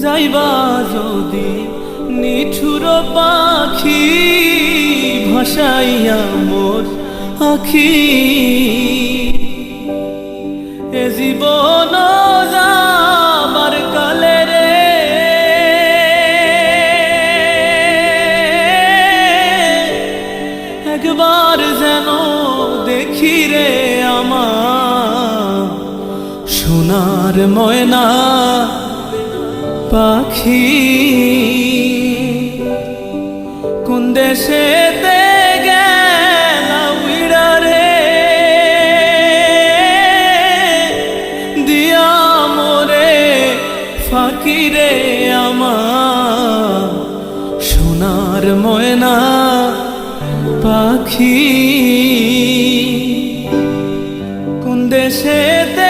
যাইবা যদি নিঠুর পাখি ভাসাইয়া মোর আখি এ জীবন যাবার কালে রে একবার যেন দেখি রে আমার সোনার ময়না পাখি কোন দেশেতে গেলা উইড়া রে দিয়া মোরে ফাঁকি রে আমার সোনার ময়না পাখি কোন দেশেতে